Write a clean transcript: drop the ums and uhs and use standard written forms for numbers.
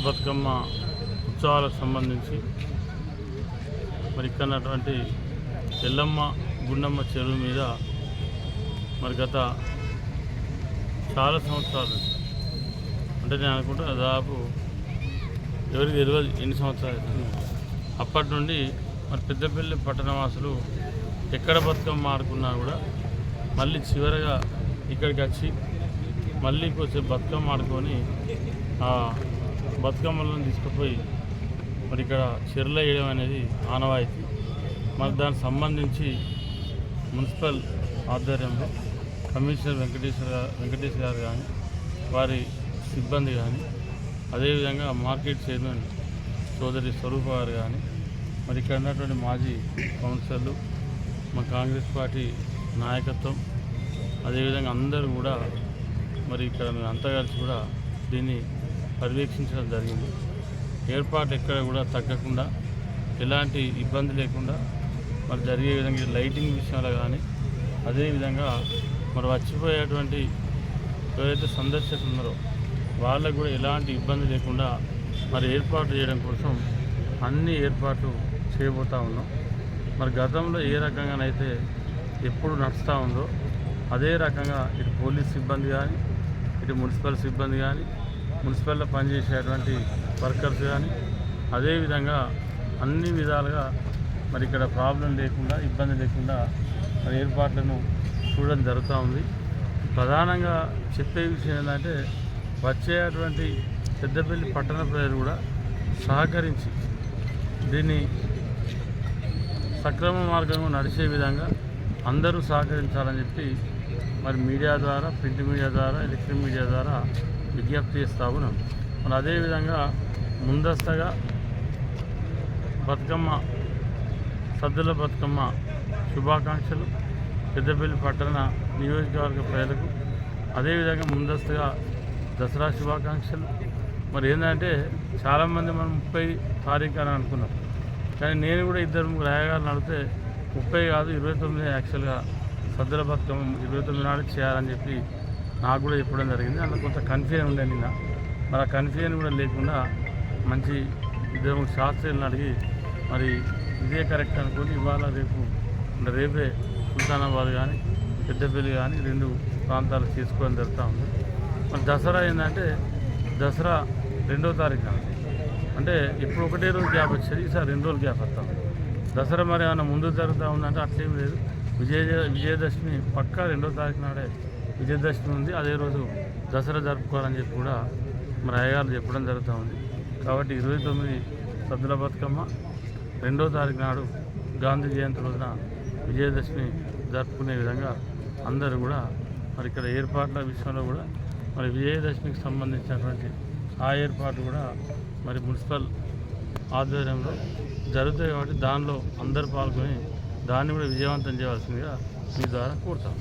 బతుకమ్మ ఉత్సవాలకు సంబంధించి మరి ఇక్కడటువంటి ఎల్లమ్మ గుండమ్మ చెరువు మీద మరి గత చాలా సంవత్సరాలు అంటే నేను అనుకుంటా దాదాపు ఎవరికి తెలియదు ఎన్ని సంవత్సరాలు అప్పటి నుండి మరి పెద్దపల్లి పట్టణవాసులు ఎక్కడ బతుకమ్మ ఆడుకున్నా కూడా మళ్ళీ చివరగా ఇక్కడికి వచ్చి మళ్ళీ కొంచెం బతుకమ్మ ఆడుకొని బతుకమ్మలను తీసుకుపోయి మరి ఇక్కడ చెరువులో వేయడం అనేది ఆనవాయితీ. మరి దానికి సంబంధించి మున్సిపల్ ఆధ్వర్యంలో కమిషనర్ వెంకటేష్ గారు కానీ వారి సిబ్బంది కానీ అదేవిధంగా మార్కెట్ చైర్మన్ సోదరి స్వరూప గారు కానీ మరి ఇక్కడ ఉన్నటువంటి మాజీ కౌన్సిలర్లు మా కాంగ్రెస్ పార్టీ నాయకత్వం అదేవిధంగా అందరూ కూడా మరి ఇక్కడ మేము అంతా కలిసి కూడా దీన్ని పర్యవేక్షించడం జరిగింది. ఏర్పాటు ఎక్కడ కూడా తగ్గకుండా ఎలాంటి ఇబ్బంది లేకుండా మరి జరిగే విధంగా లైటింగ్ విషయంలో కానీ అదేవిధంగా మరి వచ్చిపోయేటువంటి ఎవరైతే సందర్శకులు ఉన్నారో వాళ్ళకు కూడా ఎలాంటి ఇబ్బంది లేకుండా మరి ఏర్పాటు చేయడం కోసం అన్ని ఏర్పాట్లు చేయబోతూ ఉన్నాం. మరి గతంలో ఏ రకంగానైతే ఎప్పుడు నడుస్తూ ఉందో అదే రకంగా ఇటు పోలీస్ సిబ్బంది కానీ ఇటు మున్సిపల్ సిబ్బంది కానీ మున్సిపల్లో పనిచేసేటువంటి వర్కర్స్ కానీ అదేవిధంగా అన్ని విధాలుగా మరి ఇక్కడ ప్రాబ్లం లేకుండా ఇబ్బంది లేకుండా మరి ఏర్పాట్లను చూడడం జరుగుతూ ఉంది. ప్రధానంగా చెప్పే విషయం ఏంటంటే వచ్చేటువంటి పెద్దపల్లి పట్టణ ప్రజలు కూడా సహకరించి దీన్ని సక్రమ మార్గంలో నడిచే విధంగా అందరూ సహకరించాలని చెప్పి మరి మీడియా ద్వారా ప్రింట్ మీడియా ద్వారా ఎలక్ట్రిక్ మీడియా ద్వారా విజ్ఞప్తి చేస్తూ ఉన్నాం. మరి అదేవిధంగా ముందస్తుగా బతుకమ్మ సద్దుల బతుకమ్మ శుభాకాంక్షలు పెద్దపల్లి పట్టణ నియోజకవర్గ ప్రజలకు అదేవిధంగా ముందస్తుగా దసరా శుభాకాంక్షలు. మరి ఏంటంటే చాలామంది మనం 30 తారీఖు అని అనుకున్నాం, కానీ నేను కూడా 2-3 రాయగారిని అడిగితే 30 కాదు 29 యాక్చువల్గా సద్దుల బతుకమ్మ 29 నాడు చేయాలని చెప్పి నాకు కూడా చెప్పడం జరిగింది. అందులో కొంత కన్ఫ్యూజన్ ఉండే నిన్న. మరి ఆ కన్ఫ్యూజన్ కూడా లేకుండా మంచి 2-3 శాస్త్రీయులను అడిగి మరి ఇదే కరెక్ట్ అనుకుని ఇవాళ రేపే సుల్తానాబాద్ కానీ పెద్దపల్లి కానీ 2 ప్రాంతాలు చేసుకోవడం జరుగుతూ ఉంది. మరి దసరా ఏంటంటే దసరా 2వ తారీఖు అంటే ఇప్పుడు ఒకటే రోజు గ్యాప్ వచ్చేది, ఈసారి 2 రోజులు గ్యాప్ వస్తాం. దసరా మరి ఏమైనా ముందు జరుగుతూ ఉందంటే అట్లేం లేదు. విజయదశమి పక్కా 2వ తారీఖు నాడే విజయదశమి ఉంది. అదే రోజు దసరా జరుపుకోవాలని చెప్పి కూడా మరి అయ్యగారు చెప్పడం జరుగుతూ ఉంది. కాబట్టి 29 సద్దుల బతుకమ్మ 2వ తారీఖు నాడు గాంధీ జయంతి రోజున విజయదశమి జరుపుకునే విధంగా అందరూ కూడా మరి ఇక్కడ ఏర్పాట్ల విషయంలో కూడా మరి విజయదశమికి సంబంధించినటువంటి ఆ ఏర్పాటు కూడా మరి మున్సిపల్ ఆధ్వర్యంలో జరుగుతాయి. కాబట్టి దానిలో అందరూ పాల్గొని దాన్ని కూడా విజయవంతం చేయవలసిందిగా మీ ద్వారా కోరుతాం.